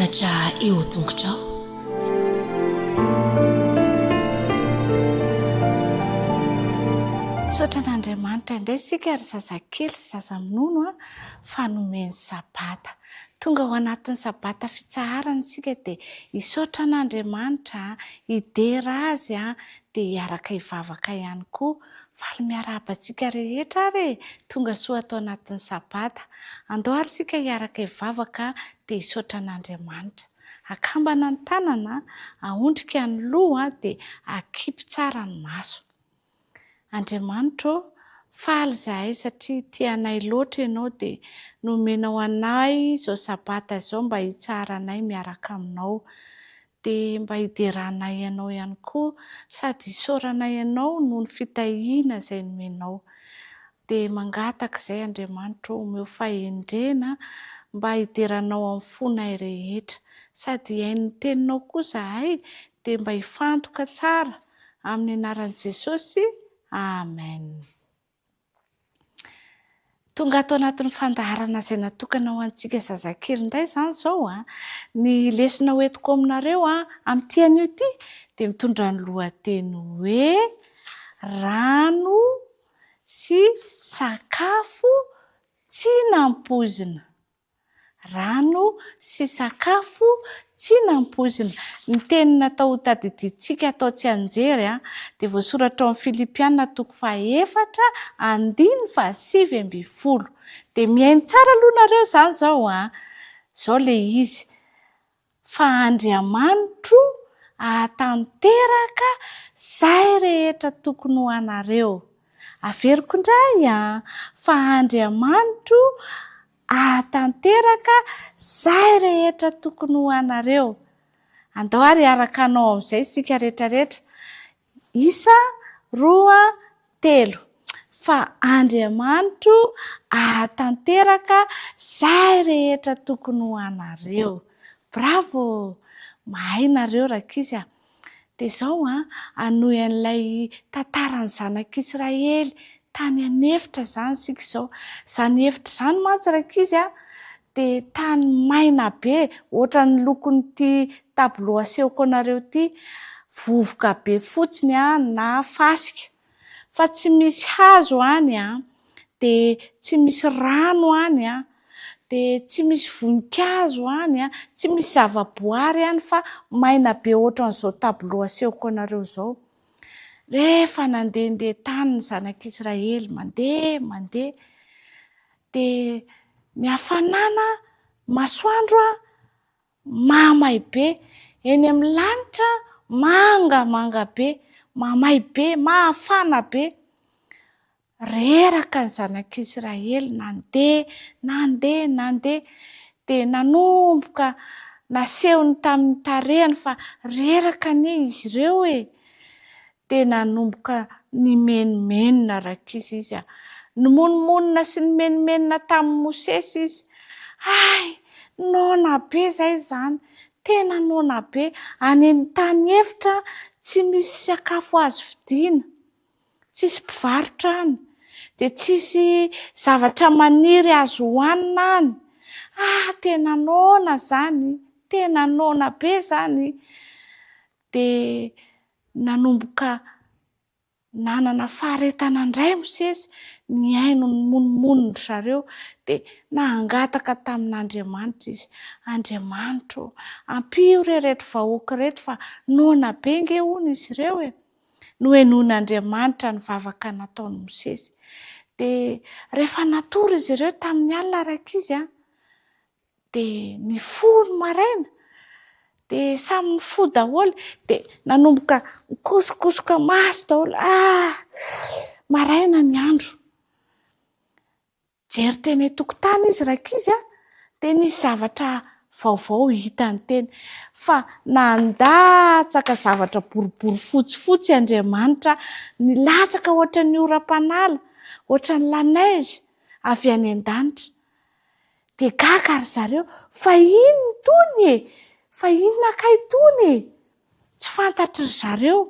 mianatra eo tongotrao. Sotran'Andriamanitra indray sika ry zazakely sy zazamonono fanomeny sabata. Tonga ao anatin'ny sabata fitsaharana sika dia hisaotra an'Andriamanitra, hidera azy dia hiaraka hivavaka ihany koa. Faly miarabantsika rehetra ary tonga soa atao anatin'ny sabata. Andao ary sika hiaraka hivavaka dia hisaotra an'Andriamanitra. Akambana ny tanana, ahondrika ny loha dia akipy tsara ny maso. Andriamanitra, faly zahay satria tianay loatra ianao dia nomenao anay izao sabata izao mba hitsaranay miaraka aminao. Dia mba hideranay ianao ihany koa sady hisaoranay ianao noho ny fitahiana izay nomenao. Dia mangataka izay Andriamanitra omeo fahendrena mba hideranao amin'ny fonay rehetra. Sady hiaino teninao koa zahay dia mba hifantoka tsara amin'ny anaran'i Jesosy. Amen. Tonga atao anatin'ny fandaharana izay natokana ho antsika zazakely indray izany izao ny lesona hoentiko aminareo amin'ity anio ity dia mitondra ny lohateny hoe rano sy sakafo tsy nampozina. Rano sy sakafo tsy nampozina. Ny teny natao tadidintsika atao tsy anjery dia voasoratra ao amin'ny Filipianina 4:9-7. Dia mihaino tsara aloha nareo izany izao izao ilay izy. Fa Andriamanitro ahatanteraka izay rehetra tokony ho anareo. Averiko indray fa Andriamanitro ahatanteraka izay rehetra tokony ho anareo. Andao ary araka anao amin'izay sika rehetrarehetra. 1, 2, 3. Fa Andriamanitro ahatanteraka izay rehetra tokony ho anareo. Bravo! Mahay nareo rakizy. Dia izao hanohy an'ilay tantaran'ny zanak'Israely tany anefitra izany sika izao. Izany efitra izany mantsy rakizy dia tany maina be, ohatran'ny lokon'ity tableau asehoko anareo ity, vovoka be fotsiny na fasika. Fa tsy misy hazo any dia tsy misy rano any dia tsy misy voninkazo any tsy misy zavaboary any fa maina be ohatran'izao tableau asehoko anareo izao. Rehefa nandehandeha tany ny zanak'Israely mandeha dia ny hafanana masoandro mamay be, eny amin'ny lanitra mangamanga be, mamay be, mafana be. Reraka ny zanak'Israely nandeha dia nanomboka nasehony tamin'ny tarehany fa reraka izy ireo dia nanomboka nimenomenona rakizy izy. Nimonmonina sy nimenomenona tamin'ny Mosesy izy. Nona be izay izany, tena nona be. Any tany efitra tsy misy sakafo azo vidiana, tsisy mpivarotra any, dia tsisy zavatra maniry azo hohanina any. Tena nona izany, tena nona be izany. Dia nanomboka nanana faharetana indray Mosesy, niaino ny monomonony zareo dia nangataka tamin'Andriamanitra izy. Andriamanitra, ampio reto vahoaka reto fa nona be nge hono izy ireo nohenoin'Andriamanitra ny vavaka nataony Mosesy. Dia rehefa natory izy ireo tamin'ny alina rakizy dia nifono maraina dia samy mifoha daholo dia nanomboka mikosokosoka maso daholo. Maraina ny andro. Jery teny an-tokotany izy rakizy dia nisy zavatra vaovao hitany teny. Fa nandatsaka zavatra boribory fotsifotsy Andriamanitra, nilatsaka ohatran'ny oram-panala, ohatran'ny laneige avy any an-danitra. Dia gaga ry zareo, fa inona itony fa inona kay itony tsy fantatry zareo.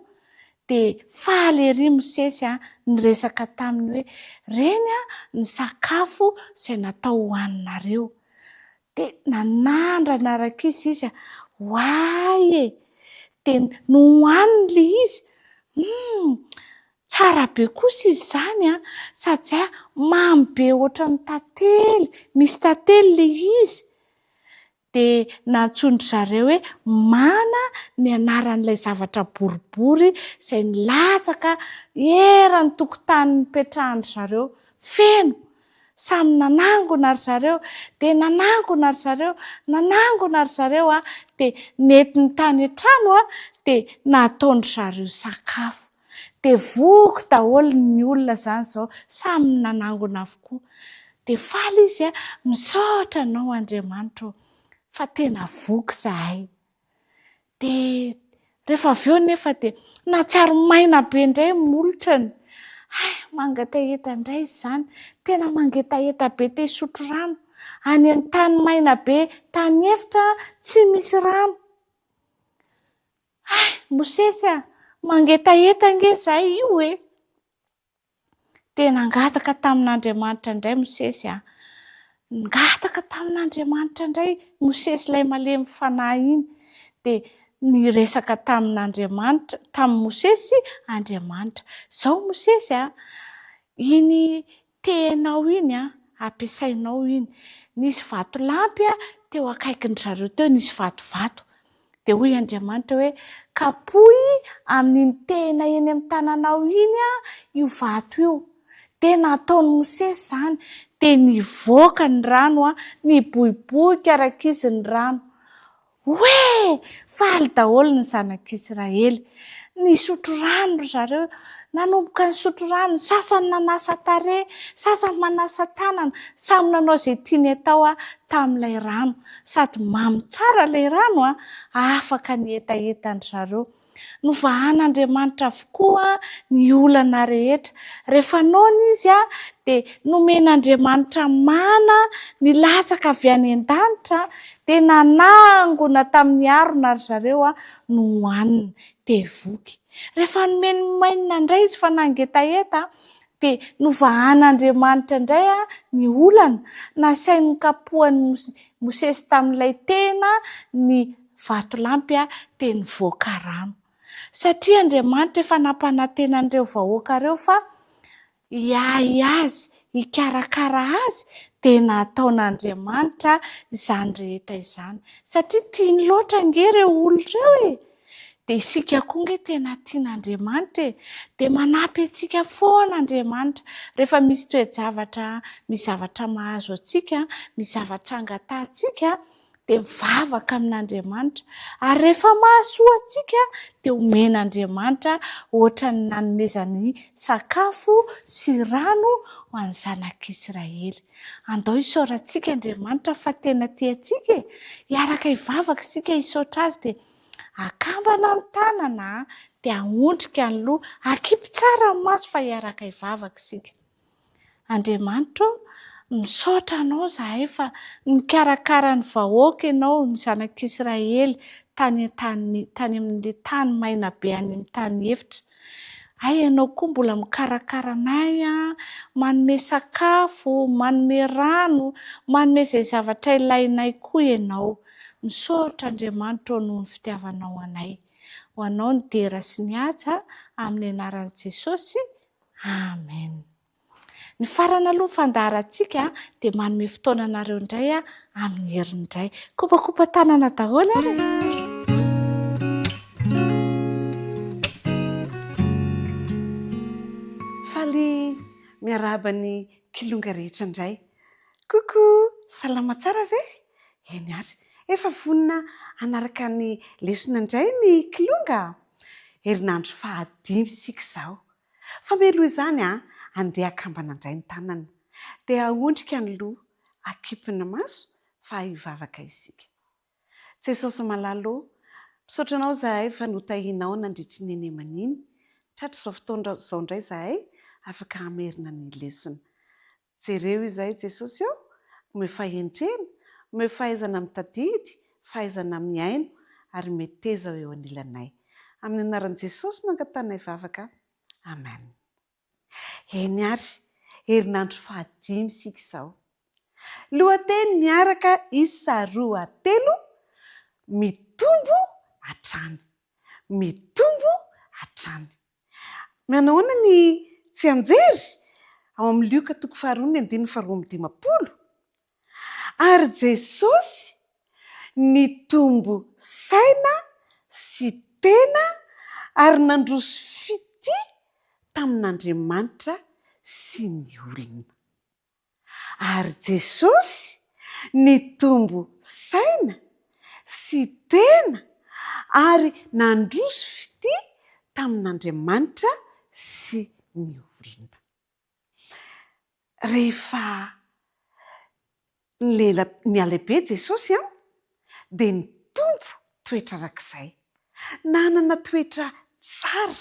Dia faly ery Mosesy niresaka taminy hoe reny ny sakafo izay natao hohaninareo. dia nanandrana araka izy hoay e, dia nohaniny le izy. Tsara be kosa izy izany sady mamy be ohatran'ny tantely, misy tantely le izy. Dia nantsoindry zareo hoe mana ny anaran'ilay zavatra boribory izay nilatsaka eran'ny tokotany nipetrahany zareo feno. Samy nanangona ry zareo, dia nanangona ry zareo, nanangona ry zareo dia nentiny tany an-trano dia nataondry zareo sakafo. Dia voky daholo ny olona izany izao, samy nanangona avokoa. Dia faly izy misaotra anao Andriamanitra fa tena voky zahay. Dia rehefa avy eo nefa dia natsiaro maina be indray molotrany. Mangetaheta indray izany, tena mangetaheta be te hisotro rano. Any amin'ny tany maina be, tany efitra tsy misy rano. Mosesy mangetaheta nge zahay io e. Dia nangataka tamin'Andriamanitra indray Mosesy Nangataka tamin'Andriamanitra indray Mosesy ilay malemy fanahy iny. Dia niresaka tamin'Andriamanitra, tamin'ny Mosesy Andriamanitra. Zao Mosesy iny tehinao iny ampiasainao iny. Nisy vatolampy teo akaikin zareo teo, nisy vatovato. Dia hoy Andriamanitra hoe kapohy amin'iny tehina eny amin'ny tananao iny io vato io. Dia nataon'ny Mosesy izany. Dia nivoaka ny rano niboiboika arak'izy ny rano. Hoe faly daholo ny zanak'Israely. Nisotro rano ry zareo, nanomboka nisotro rano, sasany nanasa tarehy, sasany manasa tanana, samy nanao izay tiany atao tamin'ilay rano. Sady mamy tsara ilay rano afaka nietaetany zareo. Novahan'Andriamanitra avokoa ny olana rehetra. Rehefa noana izy dia nomen'Andriamanitra mana nilatsaka avy any an-danitra dia nanangona tamin'ny arona ry zareo no hohaniny dia voky. Rehefa nomeny maina indray izy fa nangetaheta dia novahan'Andriamanitra indray ny olana. Nasainy kapohan'ny Mosesy tamin'ilay tehina ny vatolampy dia nivoaka rano. Satria Andriamanitra efa nampanantena an'ireo vahoaka ireo fa hiahy azy, hikarakara azy dia nataon'Andriamanitra izany rehetra izany. Satria tiany loatra nge ireo olona ireo e. Dia isika koa nge tena tian'Andriamanitra e. Dia manampy antsika foana Andriamanitra. Rehefa misy toe-javatra, misy zavatra mahazo antsika, misy zavatra angatantsika dia mivavaka amin'Andriamanitra. Ary rehefa mahasoa antsika dia omen'Andriamanitra ohatran'ny nanomezany sakafo sy rano ho an'ny zanak'Israely. Andao isaorantsika Andriamanitra fa tena tiantsika e. Hiaraka hivavaka isika hisaotra azy dia akambana ny tanana dia ahondrika ny loha, akipy tsara ny maso fa hiaraka hivavaka isika. Andriamanitra misaotra anao zahay fa nikarakara ny vahoaka ianao, ny zanak'Israely tany amin'ilay tany maina be any amin'ny tany efitra. Ianao koa mbola mikarakara anay manome sakafo, manome rano, manome izay zavatra ilainay koa ianao. Misaotra Andriamanitra ho noho ny fitiavanao anay. Ho anao ny dera sy ny hatsa amin'ny anaran'i Jesosy. Amen. Ny farana aloha fandaharantsika dia manome fotoana anareo indray amin'ny herin'ny indray. Kopakopa tanana daholo ary. Faly miaraba ny kilonga rehetra indray. Coucou, salama tsara ve? Eny ary, efa vonona anaraka ny lesona indray ny kilonga. Herinandro 5 sika izao. Fa meloha izany andeha akambana indray ny tanana. Dia ahondrika ny loha, akipina maso fa hivavaka isika. Jesosy malalo, misaotra anao zahay fa notahinao nandritry ny eny aman'iny. Tratra izao fotoana izao indray zahay afaka hamerina ny lesona. Jereo izahay Jesosy eo, ome fahentrena, ome fahaizana mitadidy, fahaizana miaino ary meteza eo anilanay. Amin'ny anaran'i Jesosy no angatana hivavaka. Amen. Eny ary, herinandro 5 sika izao. lohateny miaraka isa 2 mitombo hatrany, mitombo hatrany. Manahoana ny tsy anjery ao amin'ny Lioka 2:2-5. Ary Jesosy nitombo saina sy tena ary nandroso fity tamin'Andriamanitra sy ny olona. Ary Jesosy nitombo saina sy tena ary nandroso fity tamin'Andriamanitra sy ny olona. Rehefa nialehibe Jesosy dia nitombo toetra arak'izay. Nanana toetra tsara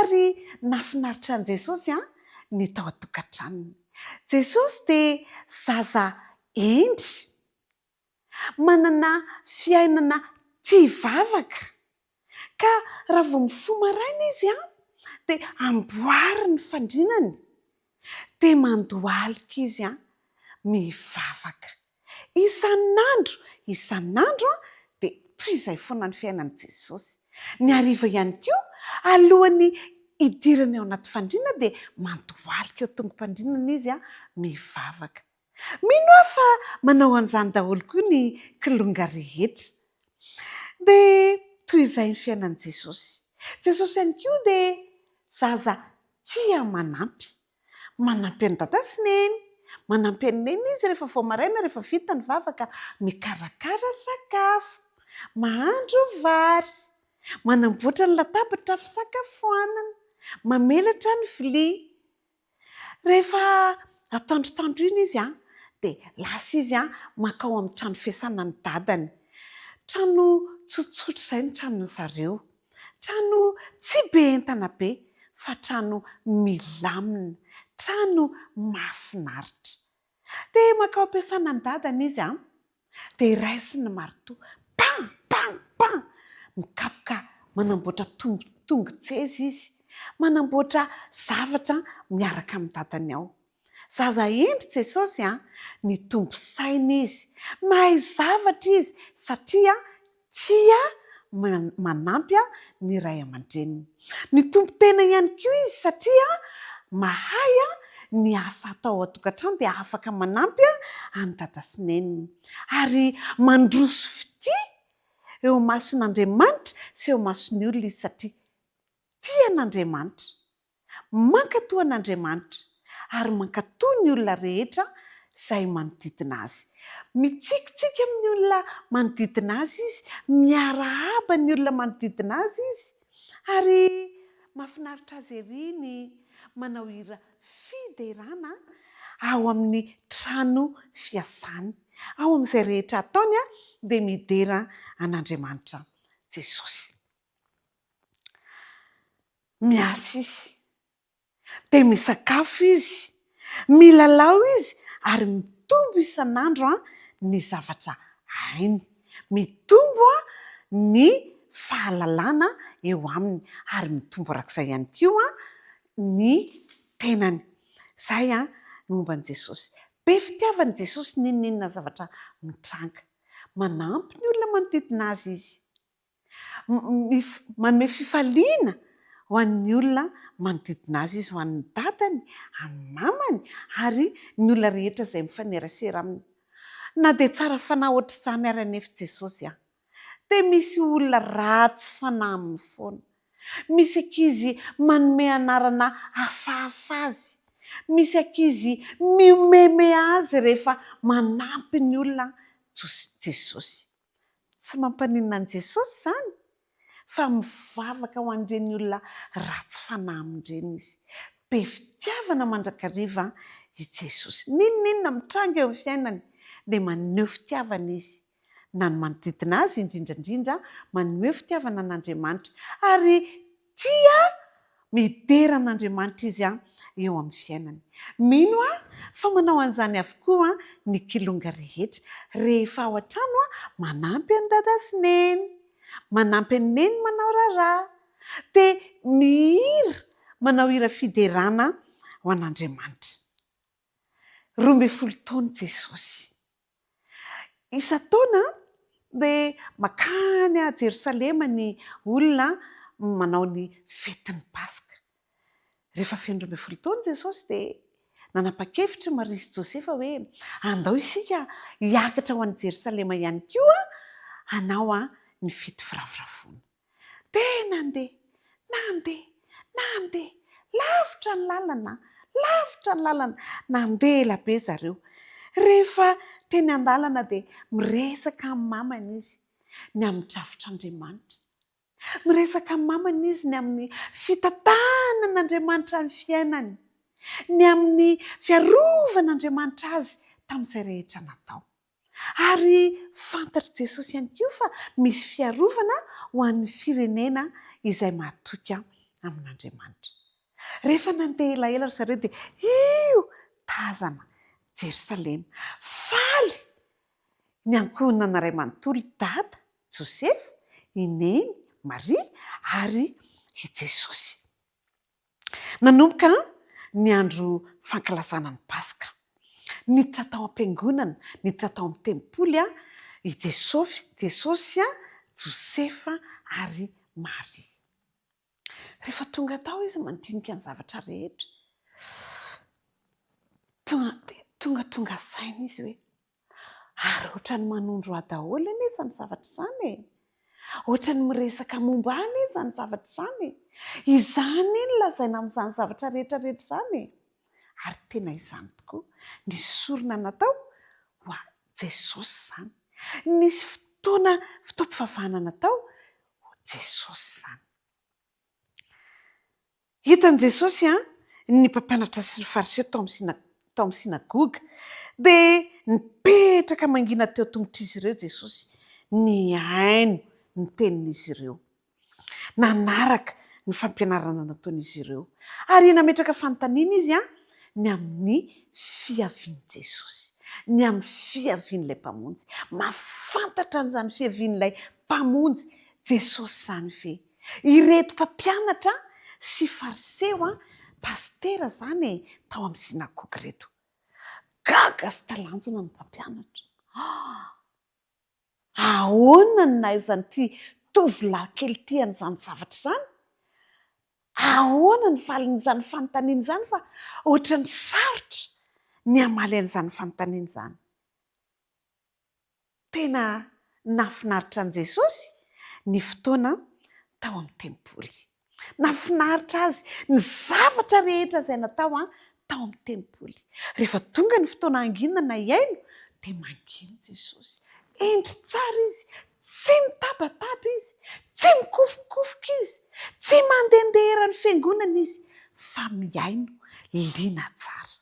ary nahafinaritra an' Jesosy ny tao an-tokantranony. Jesosy dia zaza endry, manana fiainana tia vavaka. Ka raha vao mifoha maraina izy dia amboary ny fandrianany, dia mandohalika izy mivavaka. Isan'andro dia toy izay foana ny fiainan'i Jesosy. Ny hariva ihany koa, alohan'ny hidirana ao anaty fandriana dia mandohalika eo tongom-pandrianana izy mivavaka. Mino aho fa manao an'izany daholo koa ny kilonga rehetra. Dia toy izay ny fiainan'i Jesosy. Jesosy ihany koa dia zaza tia manampy an'i dada sy neny. Manampy an'i neny izy rehefa vao maraina, rehefa vita ny vavaka, mikarakara sakafo, mahandro vary, manamboatra ny latabatra fisakafoanana, mamelatra ny vilia. Rehefa atoandrotandro iny izy dia lasa izy makao amin'ny trano fiasanany dadany. Trano tsotsotra izay ny tranony zareo. Trano tsy be entana be, fa trano milamina, trano mahafinaritra. Dia makao am-piasanany dadany izy dia iraisiny marito. Pan, pan, pan! Mikapoka manamboatra tongotseza izy, manamboatra zavatra miaraka amin'ny dadany ao. Zaza endry Jesosy nitombo saina izy, mahay zavatra izy satria tia manampy ny ray aman-dreniny. Nitombo tena ihany koa izy satria mahay ny asa atao an-tokantrano dia afaka manampy any dada sy neniny. Ary mandroso fity eo mason'Andriamanitra sy eo mason'ny olona izy satria tia an'Andriamanitra, mankatoa an'Andriamanitra ary mankatoa ny olona rehetra izay manodidina azy. Mitsikitsiky amin'ny olona manodidina azy izy, miarahaba ny olona manodidina azy izy, ary mahafinaritra azy ery ny manao hira fiderana ao amin'ny trano fiasany. Ao amin'izay rehetra ataony dia midera an'Andriamanitra Jesosy. Miasa izy, dia misakafo izy, milalao izy ary mitombo isan'andro ny zavatra hainy. Mitombo ny fahalalana eo aminy ary mitombo arak'izay ihany koa ny tenany. Izay momba an'i Jesosy. Be fitiavan'i Jesosy n'inona zavatra mitranga. Manampy ny olona manodidina azy izy. Manome fifaliana ho an'ny olona manodidina azy izy, ho an'ny dadany, amin'ny mamany ary ny olona rehetra izay mifanerasera aminy. Na dia tsara fanahy ohatr'izany ary anefa Jesosy dia misy olona ratsy fanahy aminy foana. Misy ankizy manome anarana hafahafa azy. Misy ankizy mihomehimehy azy rehefa manampy ny olona Jesosy. Tsy mampaninona an'i Jesosy izany, fa mivavaka ho an'ireny olona ratsy fanahy amin'ireny izy. Be fitiavana mandrakariva i Jesosy. N'inona mitranga eo amin'ny fiainany dia maneho fitiavana izy. Na ny manodidina azy indrindrandrindra manome fitiavana an'Andriamanitra ary tia midera an'Andriamanitra izy eo amin'ny fiainany. Mino fa manao an'izany avokoa ny kilonga rehetra. Rehefa ao an-trano manampy an'i dada sy neny, manampy an'i neny manao raharaha, dia mihira manao hira fiderana ho an'Andriamanitra. 12 taona Jesosy. Isa-taona dia makany a Jerosalema ny olona manao ny fetin'ny Paska. Rehefa feno 12 taona Jesosy dia nanapa-kevitra Maria sy Josefa hoe andao isika hiakatra ho an'i Jerosalema ihany koa hanao ny fety firavoravoana. Dia nandeha lavitra ny lalana nandeha be zareo. Rehefa teny an-dalana dia miresaka amin'ny mamany izy ny amin'ny drafitr'Andriamanitra. Miresaka amin'ny mamany izy ny amin'ny fitantanan'Andriamanitra ny fiainany, ny amin'ny fiarovanaandriamanitra azy tamin'izay rehetra natao. Ary fantatr' Jesosy ihany koa fa misy fiarovana ho an'ny firenena izay mahatoky amin'Andriamanitra. Rehefa nandeha elaela ry zareo dia tazana Jerosalema faly ny ankohonana ray manontolo Dada, Josefa, i Neny, Maria ary i Jesosy. Nanomboka ny andro fankalazana ny Paska. Niditra tao am-piangonana, niditra tao amin'ny tempoly i Jesosy, Josefa ary Maria. Rehefa tonga tao izy mandinika ny zavatra rehetra. Tonga saina izy hoe ary ohatrany manondro ahy daholo anie izany zavatra izany e. Ohatrany miresaka momba any izany zavatra izany. Izany iny lazaina amin'izany zavatra rehetra izany. Ary tena izany tokoa. Nisy sorona natao ho Jesosy izany. Nisy fotoam-pivavahana natao ho Jesosy izany. Hitan'i Jesosy ny mpampianatra sy ny fariseo tao amin'ny sinagoga dia nipetraka mangina teo tongotr'izy ireo Jesosy. Ny haino ny tenin'izy ireo. Nanaraka ny fampianarana nataon'izy ireo. Ary nametraka fanontaniana izy ny amin'ny fiavian'i Jesosy, ny amin'ny fiavian'ilay mpamonjy. Mahafantatra an'izany fiavian'ilay mpamonjy Jesosy izany ve. Ireto mpampianatra sy fariseo pastera izany tao amin'ny sinagoga reto. Gaga sy talanjona ny mpampianatra. Ahoana ny nahaizan'ity tovolahy kely ity an'izany zavatra izany? Ahoana ny valin'izany fanontaniana izany fa ohatran'ny sarotra ny hamaly an'izany fanontaniana izany? Tena nahafinaritra an'i Jesosy ny fotoana tao amin'ny tempoly. Nahafinaritra azy ny zavatra rehetra izay natao tao amin'ny tempoly. Rehefa tonga ny fotoana anginana na iaino dia mangina Jesosy. Endry tsara izy, tsy mitabataba izy, tsy mikofokofoka izy, tsy mandehandeha ny fiangonana izy, fa miaino, liana tsara.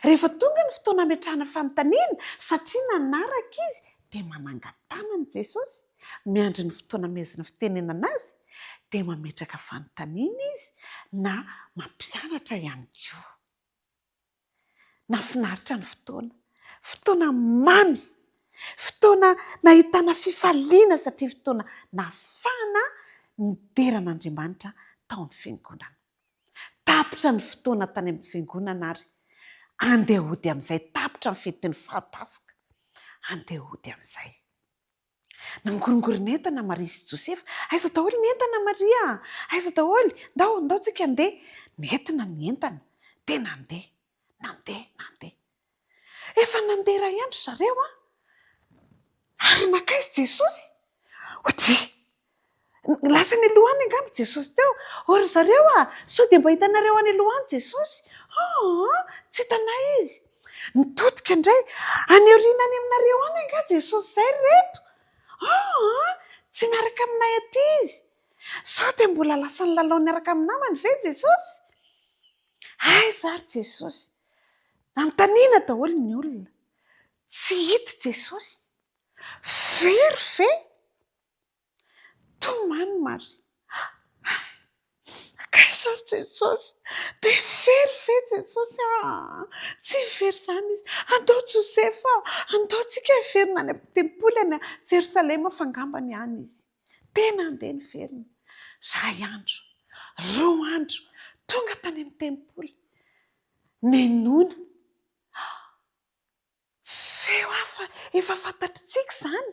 Rehefa tonga ny fotoana hametrahana fanontaniana satria nanaraka izy dia manangan-tanana Jesosy, miandry ny fotoana mezina fitenenana azy dia mametraka fanontaniana izy na mampianatra ihany koa. Nahafinaritra ny fotoana mamy, fotoana nahitana fifaliana satria fotoana nahafahana nideran'Andriamanitra tao amin'ny fiangonana. Tapitra ny fotoana tany amin'ny fiangonana ary andeha hody amin'izay, tapitra ny fetin'ny Paska, andeha hody amin'izay. Nangorongorona Maria sy Josefa, aiza daholo ny entana Maria, aiza daholo, ndao tsika andeha. Nentina ny entana, dia nandeha. Efa nandeha iray andro zareo ary nakaizy Jesosy. Lasa ny aloha any angamba Jesosy teo. Ry zareo sao dia mba hitanareo any aloha any Jesosy? Tsy hitanay izy. Nitodika indray any aoriana any aminareo any anga Jesosy izay reto. Tsy miaraka aminay aty izy. Sao dia mbola lasa nilalao niaraka amin'ny namany ve Jesosy? Aiza ary Jesosy? Anontaniana daholo ny olona. Tsy hita Jesosy. Very ve? Tomany Maria. Akaiza ary Jesosy? Dia very ve Jesosy? Tsy very izany izy. Andao Josefa, andaontsika hiverina any amin'ny tempoly any Jerosalema fangambany any izy. Tena andeha niverina. 2 andro, 2 andro, tonga tany amin'ny tempoly. Nenona. fa efa fantatritsika izany,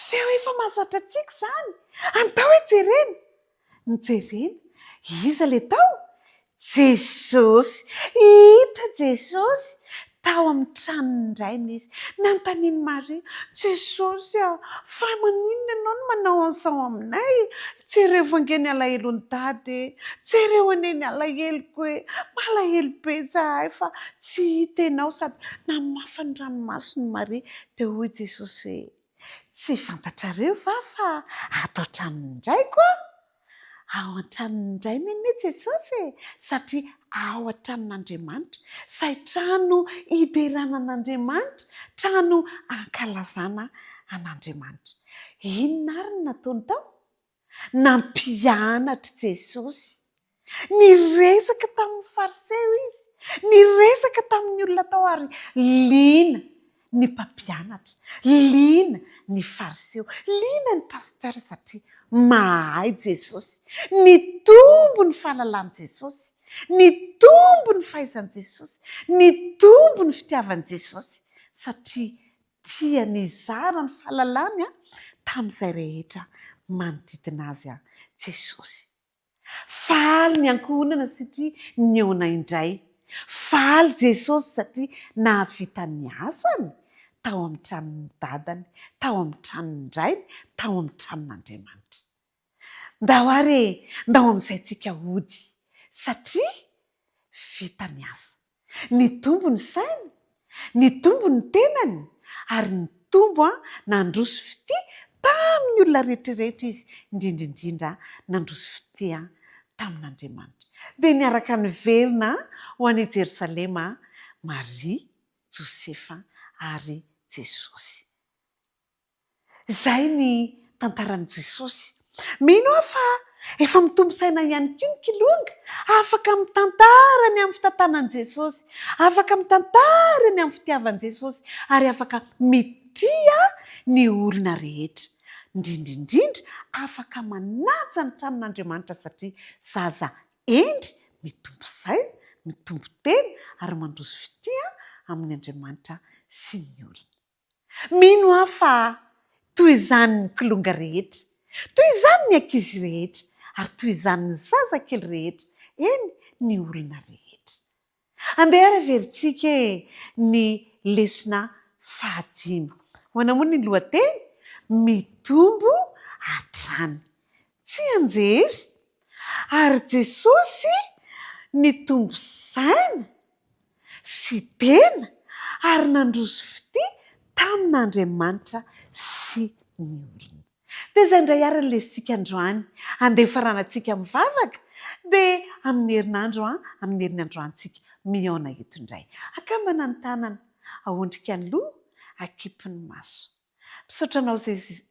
feo efa mahazatra antsika izany. Antao hoe jerena, nijerena, iza le tao? Jesosy, hita Jesosy tao amin'ny tranony indray izy, nanontaniany Maria, Jesosy fa maninona ianao no manao an'izao aminay? Jereo vangeny alahelon'ny dady, jereo aneny alaheliko hoe malahelo be izahay fa tsy hita ianao, sady namafy ny ranomasony Maria. Dia hoy Jesosy hoe, tsy fantatrareo va fa ato an-tranony indray koa? Ao an-tranony indray neny Jesosy, satria ao an-tranon'Andriamanitra, izay trano hideranan'Andriamanitra, trano ankalazana an'Andriamanitra. Inona ary no nataony tao? Nampianatra Jesosy. Niresaka tamin'ny fariseo izy, niresaka tamin'ny olona tao ary liana ny mpampianatra, liana ny fariseo, liana ny pasitera satria mahay Jesosy. Nitombo ny fahalalan'i Jesosy, nitombo ny fahaizan'i Jesosy, nitombo ny fitiavan'i Jesosy satria tiany hizara ny fahalalany tamin'izay rehetra manodidina azy Jesosy. Faly ny ankohonana satria niona indray. Faly Jesosy satria nahavita ny asany tao amin'ny tranon'ny dadany, tao amin'ny tranon'ny rainy, tao amin'ny tranon'Andriamanitra. Ndao ary ndao amin'izay tsika hody satria vita ny asa. Nitombo ny sainy, nitombo ny tenany, ary nitombo nandroso fity tamin'ny olona rehetrarehetra izy, indrindraindrindra nandroso fity tamin'Andriamanitra. Dia niaraka niverina ho any Jerosalema Maria, Josefa ary Jesosy. Izay ny tantaran'i Jesosy. Mino aho fa efa mitombo saina ihany koa ny kilonga, afaka mitantara ny amin'ny fitantanan'i Jesosy, afaka mitantara ny amin'ny fitiavan'i Jesosy, ary afaka mitia ny olona rehetra. Indrindraindrindra afaka manaja ny tranon'Andriamanitra satria zaza endry mitombo saina, mitombo tena ary mandroso fitia amin'ny Andriamanitra sy ny olona. Mino aho fa toy izany ny kilonga rehetra, toy izany ny ankizy rehetra, ary toy izany ny zazakely rehetra, eny ny olona rehetra. Andeha ary averintsika ny lesona 5. Hoana moa ny lohateny? Mitombo hatrany. Tsy anjery, ary Jesosy nitombo saina sy tena ary nandroso fity tamin'Andriamanitra sy ny olona. Dia izay indray ary ny lesitsika androany, andeha faranantsika mivavaka, dia amin'ny herinandroantsika mihaona eto indray. Akambana ny tanana, ahondrika ny loha, akipy ny maso. Misaotra anao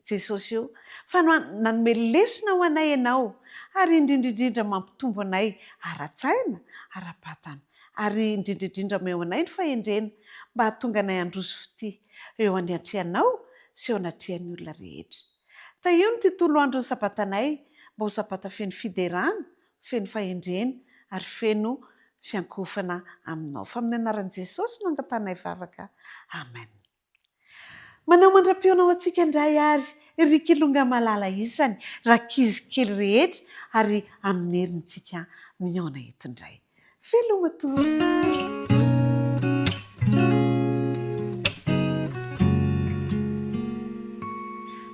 Jesosy io fa nanome lesona ho anay ianao, ary indrindraindrindra mampitombo anay ara-tsaina, ara-batana, ary indrindraindrindra meo anay ny fahendrena mba hahatonga anay handroso fity eo any-atrehanao sy eo anatrehan'ny olona rehetra. Ta io ny tontolo andro ny sabatanay, mba ho sabata feno fiderana, feno fahendrena ary feno fiankofana aminao. Fa amin'ny anaran'i Jesosy no angatanay vavaka. Amen. Manao mandram-pionao antsika indray ary ry kilonga malala isany, rakizy kely rehetra, ary amin'ny herintsika mihaona eto indray. Velomatory.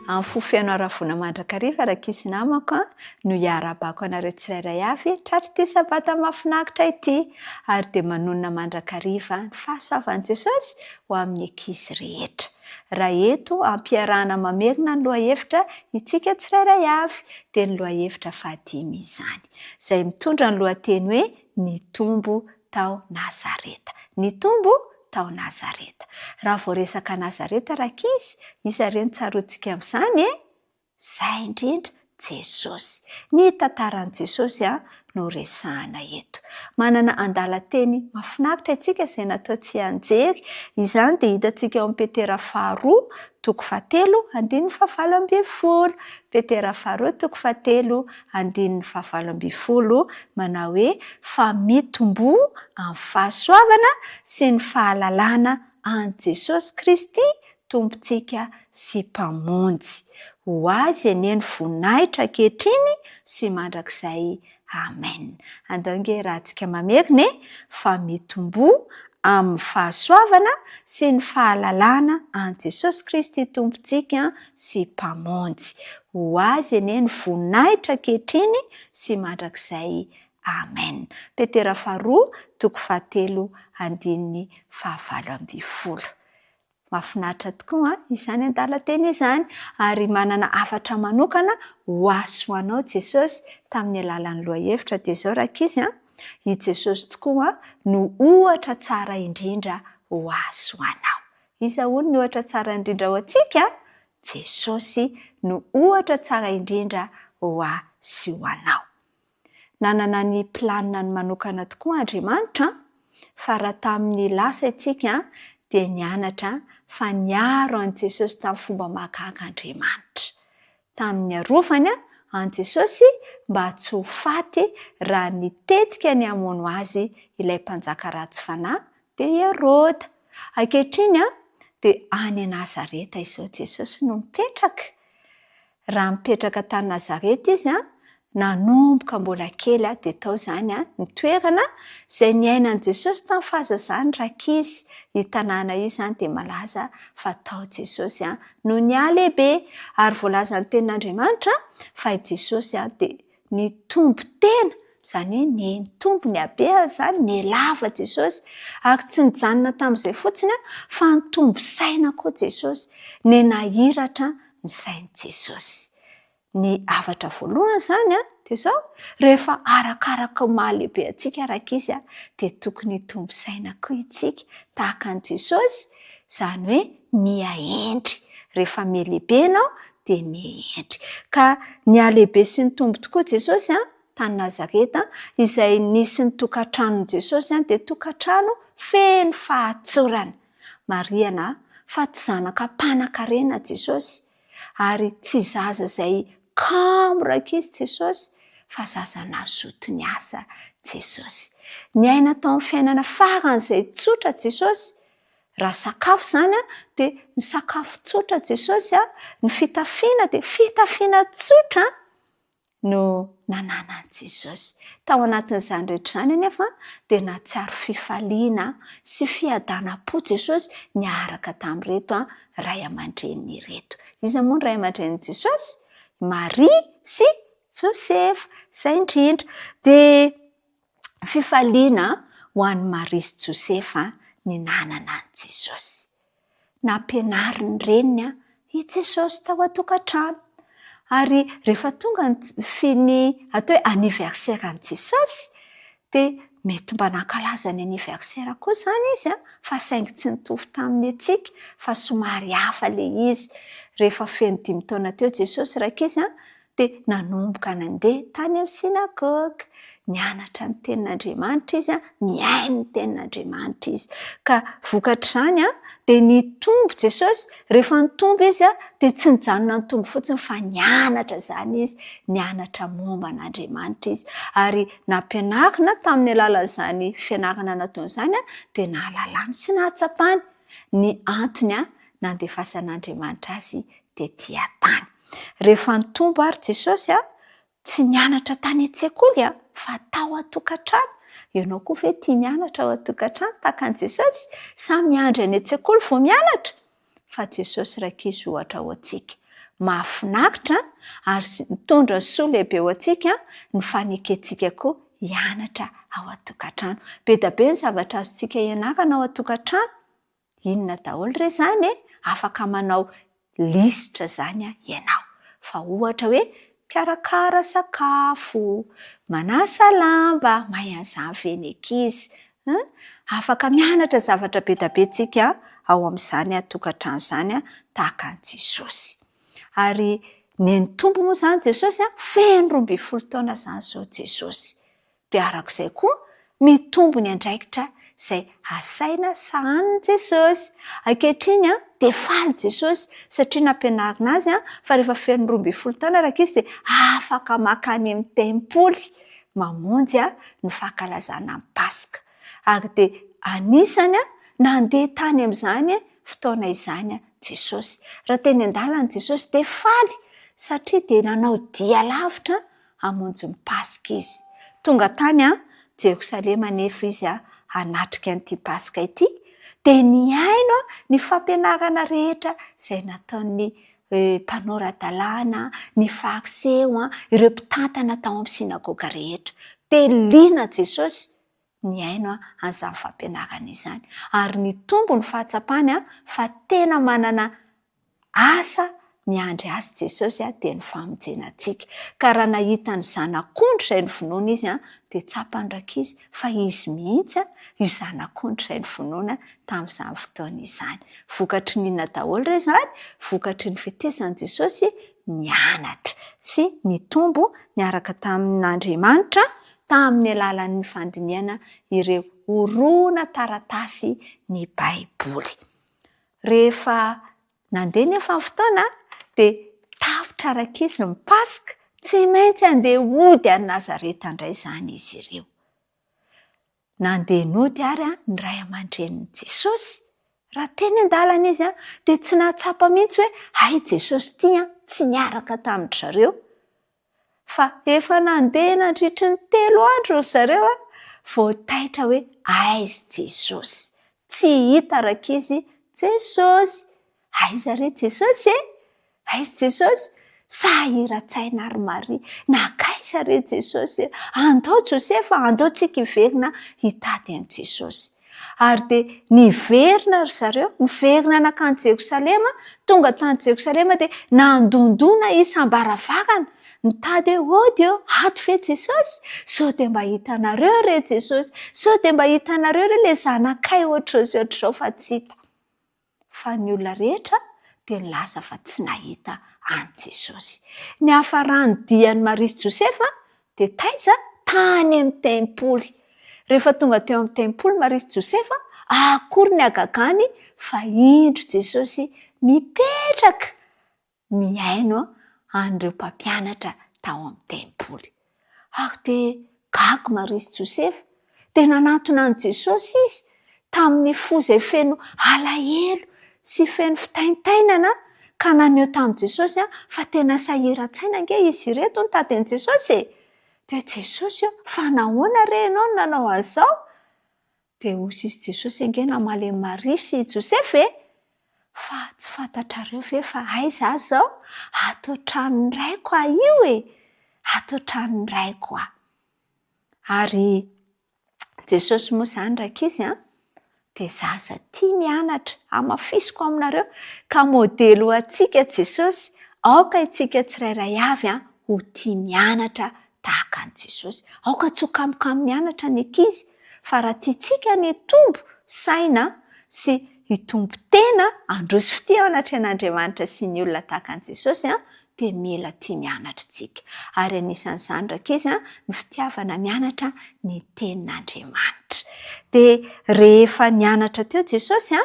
Amin'ny fofenao Ravona Mandrakariva rakizy namako no hiara-bako anareo tsirairay avy tratry ity sabata mahafinaritra ity, ary dia manonona mandrakariva ny fahasoavan'i Jesosy ho amin'ny ankizy rehetra. Raha eto ampiarahana mamerina ny lohahevitra itsika tsirairay avy, dia ny lohahevitra 5 izany, izay mitondra ny lohateny hoe nitombo tao Nazareta. Nitombo tao Nazareta. Raha vao resaka Nazareta rakizy, iza ireny tsaroantsika amin'izany Izay indrindra Jesosy. Ny tantaran'i Jesosy no resahana eto. Manana andalan-teny mahafinaritra isika izay natao tsy anjery. Izany dia hitantsika ao amin'ny Petera 2:7-12. Petera 2:7-12 manao hoe fa mitombo amin'ny fahasoavana sy ny fahalalana an' Jesosy Kristy tompontsika sy mpamonjy. Ho azy eny ny voninahitra ankehitriny sy mandrakizay. Amen. Andao nge rahantsika mamerina fa mitombo amin'ny fahasoavana sy ny fahalalana an Jesosy Kristy tompontsika sy mpamonjy. Ho azy eny ny voninahitra ankehitriny sy mandrakizay. Amen. Petera 2:7-10. Mahafinaritra tokoa izany andalan-teny izany, ary manana hafatra manokana ho aso ho anao Jesosy tamin'ny alalan'ny lohahevitra dia zao rakizy i Jesosy tokoa no ohatra tsara indrindra ho aso ho anao. Iza hono ny ohatra tsara indrindra ho antsika? Jesosy no ohatra tsara indrindra ho aso ho anao. Nanana ny planina ny manokana tokoa Andriamanitra fa raha tamin'ny lasa isika dia nianatra fa niaro an Jesosy tamin'ny fomba mahagaga Andriamanitra. Tamin'ny arovany an Jesosy mba tsy ho faty raha nitetika ny hamono azy ilay mpanjaka ratsy fanahy dia Herôda. Ankehitriny dia any Nazareta izao Jesosy no mipetraka. Raha mipetraka tany Nazareta izy nanomboka mbola kely dia tao izany ny toerana izay niainan Jesosy tamin'ny fahazazany rakizy. Io tanàna io izany dia malaza fa tao Jesosy no nialehibe, ary voalaza ny tenin'Andriamanitra fa i Jesosy dia nitombo tena, izany hoe nitombo ny habe izany, nialava Jesosy, ary tsy nijanona tamin'izay fotsiny fa nitombo saina koa Jesosy, nenahiratra ny sain'i Jesosy. Ny havatra voalohany izany dia zao, rehefa arakaraka mahalehibe antsika rakizy dia tokony hitombo saina koa isika tahaka an'i Jesosy, izany hoe mihaendry. Rehefa mialehibe ianao dia mihaendry. Ka nialehibe sy nitombo tokoa Jesosy tany Nazareta, izay nisy ny tokantranon Jesosy dia tokantrano feno fahatsorana. Marihana fa tsy zanaka mpanan-karena Jesosy, ary tsy zaza izay kamo rakizy Jesosy, fa zaza nazoto ny asa Jesosy. Niaina tao amin'ny fiainana faran'izay tsotra Jesosy. Raha sakafo izany dia ny sakafo tsotra Jesosy, ny fitafiana dia fitafiana tsotra no nananan'i Jesosy. Tao anatin'izany rehetra izany anefa dia natsiaro fifaliana sy fiadanam-po Jesosy niaraka tamin'ireto ray aman-dreniny ireto. Iza moa ny ray aman-dreniny Jesosy? Maria sy Josefa, izay indrindra. Dia fifaliana ho an'i Maria sy Josefa ny nanana an'i Jesosy. Nampianary ny reniny i Jesosy tao an-tokantrano. Ary rehefa tonga ny atao hoe anniversaire an'i Jesosy dia mety mba nankalaza ny anniversaire koa izany izy fa saingy tsy nitovy tamin'ny antsika, fa somary hafa ilay izy. Rehefa feno 5 taona teo Jesosy rakizy dia nanomboka nandeha tany amin'ny sinagoga, nianatra ny tenin'Andriamanitra izy, miaino ny tenin'Andriamanitra izy. Ka vokatr'izany dia nitombo Jesosy. Rehefa nitombo izy dia tsy nijanona nitombo fotsiny fa nianatra izany izy, nianatra momba an'Andriamanitra izy. Ary nampianarina tamin'ny alalan'izany fianarana nataon'izany dia nahalalany sy nahatsapany. Ny antony nandefasan'Andriamanitra azy tetỳ tany. Rehefa nitombo ary Jesosy tsy nianatra tany an-tsekoly fa tao an-tokantrano. Ianao koa ve tia mianatra ao an-tokantrano tahaka an'i Jesosy? Sa miandry any an-tsekoly vao mianatra? Fa Jesosy rakizy ohatra ho antsika. Mahafinaritra ary mitondra soa lehibe ho antsika ny fanekentsika koa hianatra ao an-tokantrano. Be da be ny zavatra azontsika ianarana ao an-tokantrano. Inona daholo re izany? Afaka manao lisitra izany ianao. Fa ohatra hoe mikarakara sakafo, manasa lamba, mahay an'izany ve ny ankizy. Afaka mianatra zavatra be da be tsika ao amin'izany tokantrano izany tahaka an'i Jesosy. Ary nitombo moa izany Jesosy feno 12 taona izany izao Jesosy. Dia arak'izay koa mitombo ny andraikitra izay asaina sahanin'i Jesosy. Ankehitriny dia faly Jesosy satria nampianarina azy fa rehefa feno 12 taona rakizy dia afaka makany amin'ny tempoly mamonjy ny fankalazana ny Pasika. Ary dia anisany nandeha tany amin'izany fotoana izany Jesosy. Raha teny an-dalana Jesosy dia faly satria dia nanao dia lavitra hamonjy ny Pasika izy. Tonga tany Jerosalema nefa izy hanatrika an'ity Pasika ity. Dia niaino ny fampianarana rehetra izay nataon'ny mpanorata-dalàna, ny fariseho, ireo mpitantana tao amin'ny sinagoga rehetra. Dia liana Jesosy niaino an'izany fampianarana izany. Ary nitombo ny fahatsapany fa tena manana asa miandry azy Jesosy dia ny famonjena antsika. Ka raha nahita ny zanak'ondry izay novonoina izy dia tsapany raika izy fa izy mihitsy io zanak'ondry izay novonoina tamin'izany fotoana izany. Vokatry n'inona daholo re izany? Vokatry ny fitezan'i Jesosy nianatra sy nitombo niaraka tamin'Andriamanitra tamin'ny alalan'ny fandiniana ireo horoana taratasy ny Baiboly. Rehefa nandeha nefa ny fotoana dia tafitra raika izy ny Pasika, tsy maintsy andeha hody any Nazareta indray izany izy ireo. Nandeha nody ary ny ray aman-drenin'i Jesosy. Raha teny an-dalana izy dia tsy nahatsapa mihitsy hoe hay Jesosy ity tsy niaraka tamin-dry zareo. Fa efa nandeha nandritry ny 3 andro ry zareo vao taitra hoe aiza Jesosy. Tsy hita raika izy Jesosy. Aiza re Jesosy? Aiza Jesosy? Sahiran-tsaina ary Maria. Nakaiza re Jesosy? Andao Josefa, andaontsika hiverina hitady an'i Jesosy. Ary dia niverina ry zareo, niverina nakany Jerosalema, tonga tany Jerosalema dia nandondona isam-baravarana. Nitady hoe ody eo, ato ve Jesosy? Sao dia mba hitanareo re Jesosy? Sao dia mba hitanareo re ilay zanakay ohatr'izao fa tsy hita? Fa ny olona rehetra dia nilaza fa tsy nahita an'i Jesosy. Ny hafarany dian'i Maria sy Josefa dia taiza tany amin'ny tempoly. Rehefa tonga teo amin'ny tempoly Maria sy Josefa, akory ny agagany fa indro Jesosy mipetraka miaino an'ireo mpampianatra tao amin'ny tempoly. Ary dia gaga Maria sy Josefa dia nanantona an'i Jesosy izy tamin'ny fo izay feno alahelo sy feno fitaintainana ka naneho tamin'i Jesosy fa tena sahiran-tsaina ange izy ireto nitady an'i Jesosy. Dia Jesosy fa nahoana re ianao no nanao an'izao? Dia hoy izy Jesosy ange namaly Maria sy Josefa fa tsy fantatrareo ve fa aiza azy zao? Ato tranon'ny raiko io ato tranon'ny raiko Ary Jesosy moa izany raika izy dia zaza tia mianatra, hamafisiko aminareo ka modely ho antsika Jesosy. Aoka isika tsirairay avy ho tia mianatra tahaka an'i Jesosy. Aoka tsy ho kamokamo mianatra ny ankizy, fa raha tiantsika ny hitombo saina sy hitombo tena handroso fitiavanatra an'Andriamanitra sy ny olona tahaka an'i Jesosy dia mila tia mianatra tsika. Ary anisan'izany raika izy ny fitiavana mianatra ny tenin'Andriamanitra. Dia rehefa nianatra teo Jesosy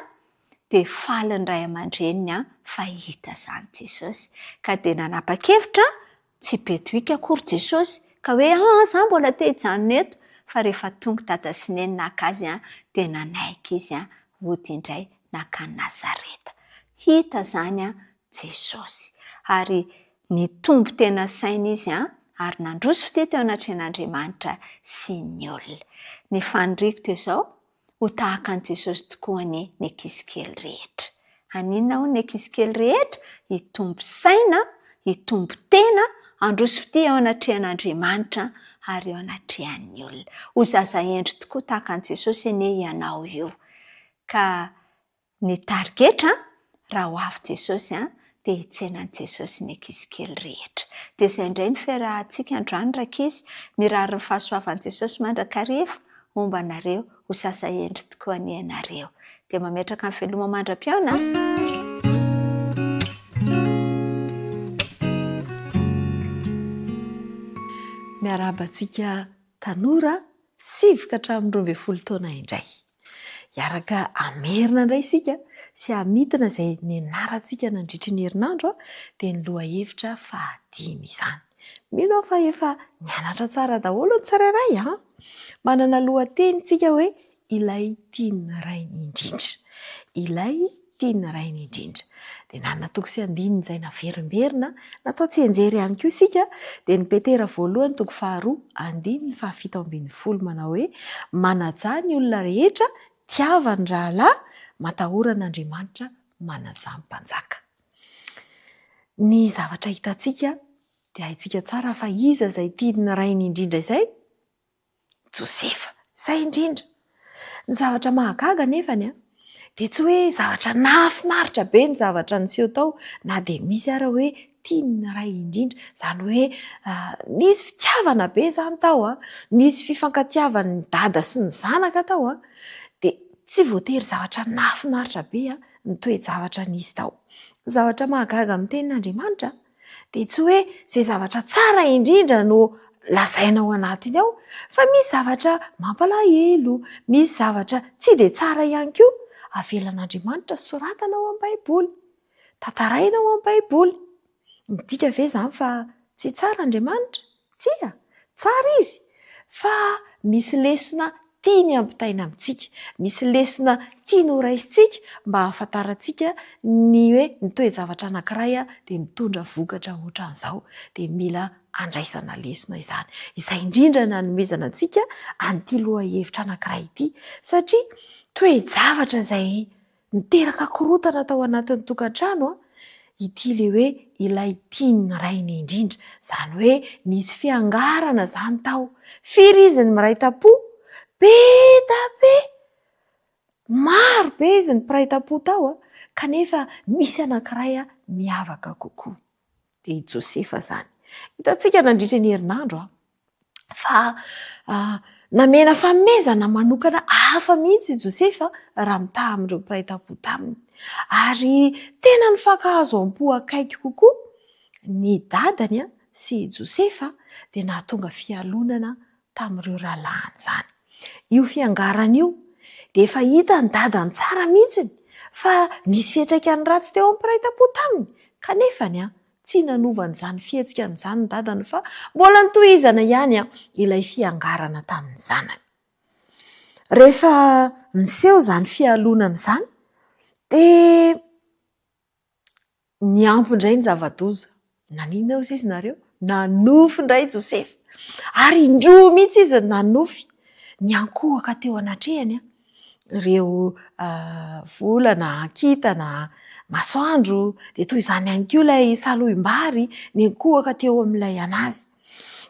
dia faly ny ray aman-dreniny fa hita izany Jesosy. Ka dia nanapa-kevitra tsy betoika akory Jesosy ka hoe izaho mbola te hijanona eto. Fa rehefa tonga dada sy neny naka azy dia nanaiky izy hody indray nakany Nazareta. Hita izany Jesosy. Ary nitombo tena saina izy ary nandroso fite teo anatren'Andriamanitra sy ny olona. Ny faniriko teo izao ho tahaka an'i Jesosy tokoa ny ankizy kely rehetra. Aninona hoy ny ankizy kely rehetra? Hitombo saina, hitombo tena, handroso fite ao anatrehan'Andriamanitra ary ao anatrehan'ny olona. Ho zaza endry tokoa tahaka an'i Jesosy anie ianao io. Ka ny tarigetra raha ho avy Jesosy dia hitsenan'i Jesosy ny ankizy kely rehetra. Dia izay indray ny fiarahantsika androany raika izy, mirary ny fahasoavan'i Jesosy mandrakariva momba anareo, ho zaza endry tokoa ny ianareo. Dia mametraka ny veloma mandram-piaona. Miarabantsika tanora 7 ka hatramin'ny 12 taona indray. Hiaraka amerina indray isika sy hamitina izay nianarantsika nandritry ny herinandro dia ny lohahevitra 5 izany. Mino aho fa efa nianatra tsara daholo ny tsirairay manana lohateny tsika hoe ilay tian'ny ray indrindra. Ilay tiany rainy indrindra. Dia nanana toko sy andininy izay naverimberina, natao tsy enjery ihany koa isika. Dia ny petera voalohany toko 2, andininy 7:20 manao hoe manaja ny olona rehetra, tiavany rahalahy, matahoran'Andriamanitra, manaja ny mpanjaka. Ny zavatra hitantsika dia haintsika tsara fa iza izay tiany rainy indrindra izay? Josefa, izay indrindra. Ny zavatra mahagaga nefany dia tsy hoe zavatra nahafinaritra be ny zavatra niseho tao, na dia misy ara hoe tiany ray indrindra, izany hoe nisy fitiavana be izany tao, nisy fifankatiavan'ny dada sy ny zanaka tao, dia tsy voatery zavatra nahafinaritra be ny toe-javatra nisy tao. Zavatra mahagaga amin'ny tenin'Andriamanitra dia tsy hoe izay zavatra tsara indrindra no lazaina ao anatiny ao, fa misy zavatra mampalahelo, misy zavatra tsy dia tsara ihany koa avelan'Andriamanitra soratana ao amin'ny Baiboly, tantaraina ao amin'ny Baiboly. Midika ve izany fa tsy tsara Andriamanitra? Tsia, tsara izy, fa misy lesona tiany hampitaina amintsika, misy lesona tiany ho raisintsika mba hahafantarantsika ny hoe ny toe-javatra anankiray dia mitondra vokatra ohatran'izao, dia mila andraisana lesona izany. Izay indrindra nanomezana antsika an'ity lohahevitra anankiray ity, satria toe-javatra izay miteraka korontana tao anatin'ny tokantrano ity le hoe ilay tiany rainy indrindra, izany hoe nisy fiangarana izany tao, firy izy ny miray tam-po, be da be, maro be izy ny mpiray tam-po tao, kanefa misy anankiray miavaka kokoa, dia i Josefa izany. Hitantsika nandritra ny herinandro fa namena fanomezana manokana hafa mihitsy i Josefa raha mitaha amin'ireo mpiray tam-po taminy, ary tena nifankahazo am-po akaiky kokoa ny dadany sy Josefa, dia nahatonga fialonana tamin'ireo rahalahiny izany. Io fiangarana io dia efa hita ny dadany tsara mihitsy fa nisy fiantraikany ratsy teo amin'ny mpiray tam-po taminy, kanefany tsy nanovan'izany fihetsikany ny dadany, fa mbola nitohizana ihany ilay fiangarana tamin'ny zanany. Rehefa niseho izany fialonana izany, dia niampy indray ny zava-doza. Nanina hozy izy nareo? Nanofy indray Josefa, ary indroa mihitsy izy nanofy. Niankohaka teo anatrehany ireo volana, kintana, masoandro, dia toy izany ihany koa ilay salohim-bary niankohaka teo amin'ilay anazy.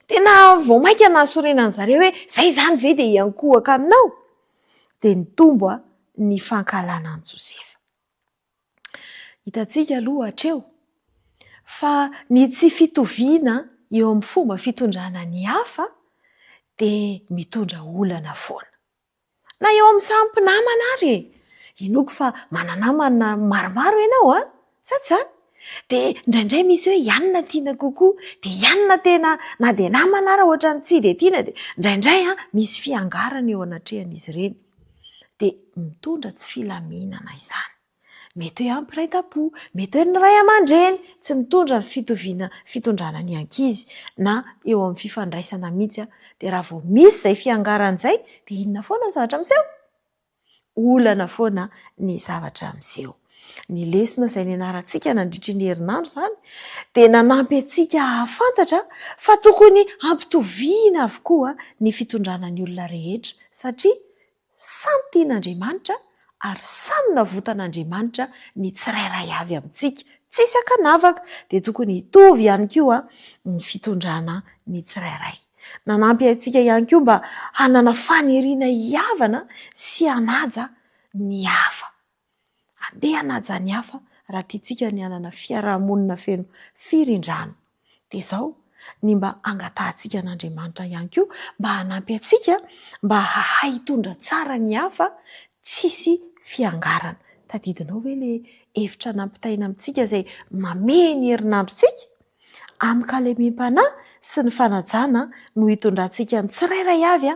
Tena vao mainka nahasorenany zareo hoe izay izany ve dia hiankohaka aminao? Dia nitombo ny fankalanan'i Josefa. Hitantsika aloha hatreo fa ny tsy fitoviana eo amin'ny fomba fitondrana ny hafa dia mitondra olana foana. Na eo amin'ny samy mpinamana ary, inoko fa mananamana maromaro ianao sa tsy izany? Dia indraindray misy hoe ianona tiana kokoa, dia ianona tena na dia namana ary ohatran'ny tsy dia tiana, dia indraindray misy fiangarana eo anatrehan'izy ireny, dia mitondra tsy filaminana izany. Mety hoe mpiray tam-po, mety hoe ny ray aman-dreny tsy mitondra ny fitondrana ny ankizy, na eo amin'ny fifandraisana mihitsy, dia raha vao misy izay fiangarana izay, dia inona foana ny zavatra miseho? Olana foana ny zavatra miseho. Ny lesona izay nianarantsika nandritra ny herinandro izany dia nanampy antsika hahafantatra fa tokony ampitoviana avokoa ny fitondrana ny olona rehetra, satria samy tian'Andriamanitra ary samy navotan'Andriamanitra ny tsirairay avy amintsika, tsisy ankanavaka, dia tokony hitovy ihany koa ny fitondrana ny tsirairay. Nanampy antsika ihany koa mba hanana faniriana hiavana sy hanaja ny hafa. Andeha hanaja ny hafa raha tiantsika ny hanana fiarahamonina feno firindrana. Dia izao ny mba angatahantsika an'Andriamanitra ihany koa mba hanampy antsika mba hahay hitondra tsara ny hafa, tsisy fiangarana. Tadidinao ve ilay hevitra nampitaina amintsika izay mameny herinandrontsika? Amin'ny kalemim-panahy sy ny fanajana no hitondrantsika ny tsirairay avy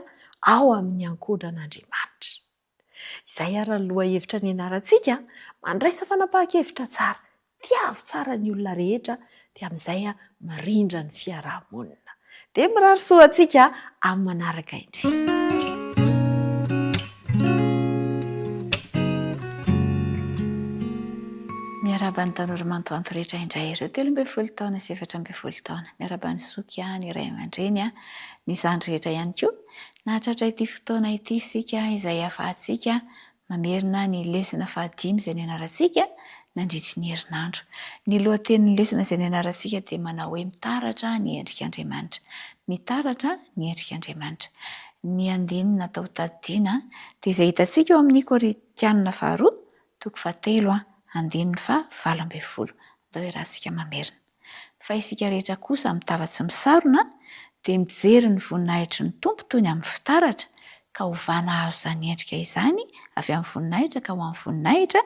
ao amin'ny ankodran'Andriamanitra. Izay ary ny lohahevitra nianarantsika, mandraisa fanapahan-kevitra tsara, tiavy tsara ny olona rehetra, dia amin'izay mirindra ny fiarahamonina. Dia mirary soa antsika amin'ny manaraka indray. Miaraban'ny tanora mantoanto rehetra indray ireo 13 taona sy 14 taona. Miaraban'ny zoky ny Ray aman-dreny ny zandry rehetra ihany koa. Nahatratra ity fotoana ity isika izay ahafahantsika mamerina ny lesona 5 izay nianarantsika nandritry ny herinandro. Ny lohatenin'ny lesona izay nianarantsika dia manao hoe mitaratra ny endrik'Andriamanitra. Mitaratra ny endrik'Andriamanitra. Ny andininy natao tadidiana dia izay hitantsika eo amin'ny Korintianina 2:7 andininy 12. Atao hoe rahantsika mamerina. Fa isika rehetra kosa mitavatsy misarona dia mijery ny voninahitry ny tompo toy ny amin'ny fitaratra ka hovana azo izany endrika izany avy amin'ny voninahitra ka ho amin'ny voninahitra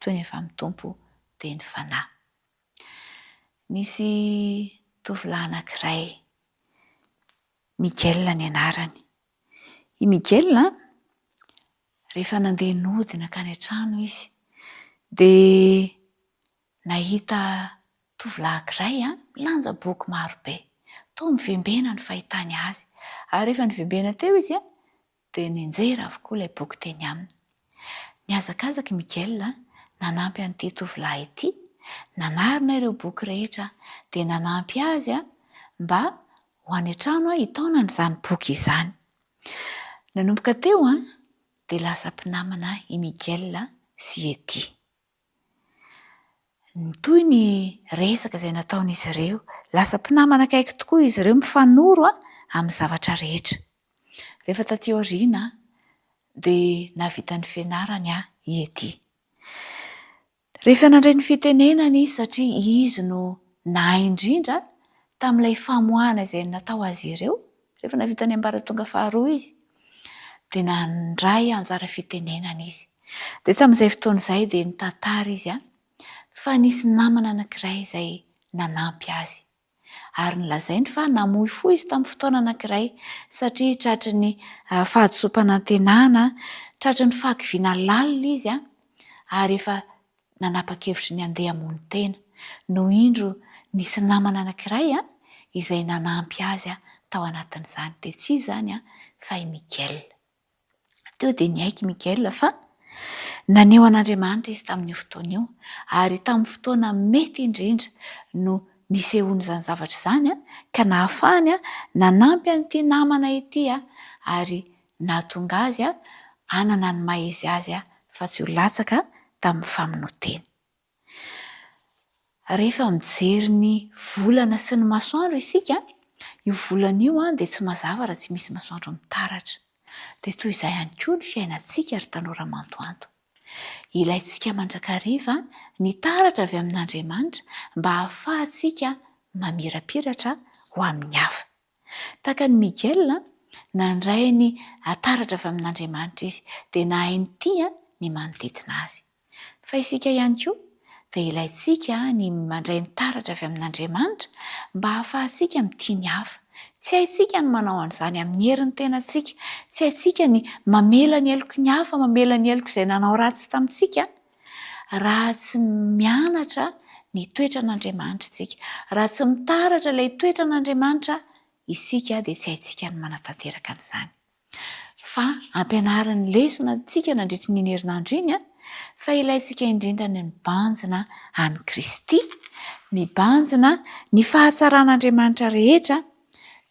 toy ny avy amin'ny tompo dia ny fanahy. Nisy tovolahy anankiray, Miguel ny anarany. I Miguel rehefa nandeha nodina kany an-trano izy dia nahita tovolahy anankiray milanja boky maro be. Toa mivembena ny fahitany azy. Ary rehefa nivembena teo izy dia nianjera avokoa ilay boky teny aminy. Niazakazaka Miguel nanampy an'ity tovolahy ity, nanarina ireo boky rehetra dia nanampy azy mba ho any an-trano hitaona n'izany boky izany. Nanomboka teo dia lasa mpinamana i Miguel sy Ety. Toy ny resaka izay nataon'izy ireo, lasa mpinamana akaiky tokoa izy ireo mifanoro amin'ny zavatra rehetra. Rehefa taty aoriana dia navita ny fianarany i Ety. Rehefa nandray ny fitenenana izy satria izy no nahay indrindra tamin'ilay famoahana izay natao azy ireo, rehefa navita ny ambaratonga faharoa izy dia nandray anjara fitenenana izy. Dia tamin'izay fotoana izay dia nitantara izy fa nisy namana anankiray izay nanampy azy. Ary nilazainy fa namoy fo izy tamin'ny fotoana anankiray satria tratry ny fahadisom-panantenana, tratry ny fahakiviana lalina izy ary efa nanapa-kevitry ny andeha hamono tena. No indro nisy namana anankiray izay nanampy azy tao anatin'izany. Dia tsy izany fa i Miguel. Teo dia niaiky Miguel fa naneo an'Andriamanitra izy tamin'io fotoana io ary tamin'ny fotoana mety indrindra no nisehoany izany zavatra izany ka nahafahany nanampy an'ity namana ity ary nahatonga azy hanana ny maha izy azy fa tsy ho latsaka tamin'ny famonoantena. Rehefa mijery ny volana sy ny masoandro isika, io volana io dia tsy mazava raha tsy misy masoandro mitaratra. Dia toy izay ihany koa ny fiainantsika ry tanora mantoanto. Ilaintsika mandrakariva ny taratra avy amin'Andriamanitra mba ahafahantsika mamirapiratra ho amin'ny hafa. Tahaka ny Miguel nandray ny taratra avy amin'Andriamanitra izy dia nahay ny tia ny manodidina azy. Fa isika ihany koa dia ilaintsika ny mandray ny taratra avy amin'Andriamanitra mba ahafahantsika mitia ny hafa. Tsy haintsika ny manao an'izany amin'ny herin'ny tenantsika. Tsy haintsika ny mamela ny heloka ny hafa, mamela ny heloka izay nanao ratsy tamintsika raha tsy mianatra ny toetran'Andriamanitra isika. Raha tsy mitaratra ilay toetran'Andriamanitra isika dia tsy haintsika ny manatanteraka an'izany. Fa ampianaran'ny lesona antsika nandritry ny herinandro iny fa ilaintsika indrindra ny mibanjina an'i Kristy, mibanjina ny fahatsaran'Andriamanitra rehetra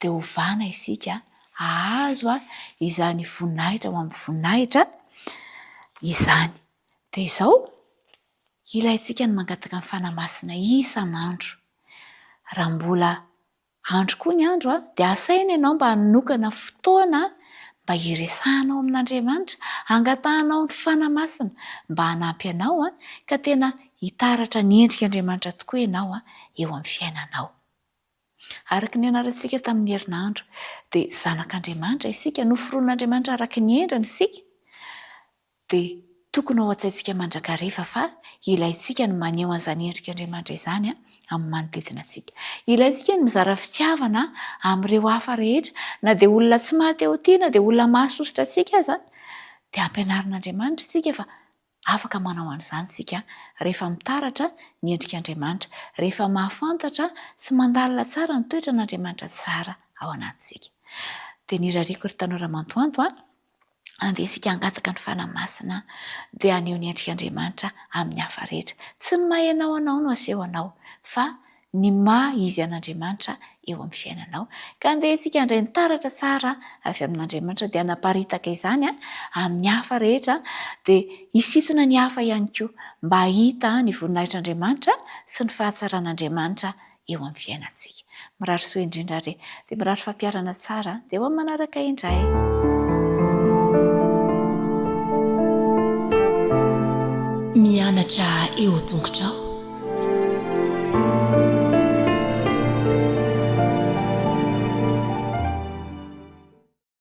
dia hovana isika ahazo izany voninahitra ho amin'ny voninahitra izany. Dia izao ilaintsika ny mangataka ny fanamasina isan'andro. Raha mbola andro koa ny andro dia asaina ianao mba hanokana fotoana mba hiresahanao amin'Andriamanitra, hangatahanao ny fanamasina mba hanampy anao ka tena hitaratra ny endrik'Andriamanitra tokoa ianao eo amin'ny fiainanao. Araka ny anarantsika tamin'ny herinandro dia zanak'Andriamanitra isika, noforoan'Andriamanitra araka ny endriny isika dia tokony ao an-tsaintsika mandrakariva fa ilaintsika ny maneho an'izany endrik'Andriamanitra izany amin'ny manodidina antsika. Ilaintsika ny mizara fitiavana amin'ireo hafa rehetra, na dia olona tsy mahateo tia na dia olona mahasosotra antsika aza dia ampianarin'Andriamanitra isika fa afaka manao an'izany isika rehefa mitaratra ny endrik'Andriamanitra, rehefa mahafantatra sy mandalina tsara ny toetran'Andriamanitra tsara ao anatintsika. Dia nirariako ry tanora mantoanto andeha isika hangataka ny fanamasina dia aneo ny endrik'Andriamanitra amin'ny hafa rehetra. Tsy ny maha ianao anao no aseho anao, fa ny maha izy an'Andriamanitra eo amin'ny fiainanao. Ka andeha isika handray ny taratra tsara avy amin'Andriamanitra dia hanaparitaka izany amin'ny hafa rehetra dia hisintona ny hafa ihany koa mba hahita ny voninahitr'Andriamanitra sy ny fahatsaran'Andriamanitra eo amin'ny fiainantsika. Mirary soa indrindra re dia mirary fampiarana tsara dia ho amin'ny manaraka indray. Mianatra eo an-tongotrao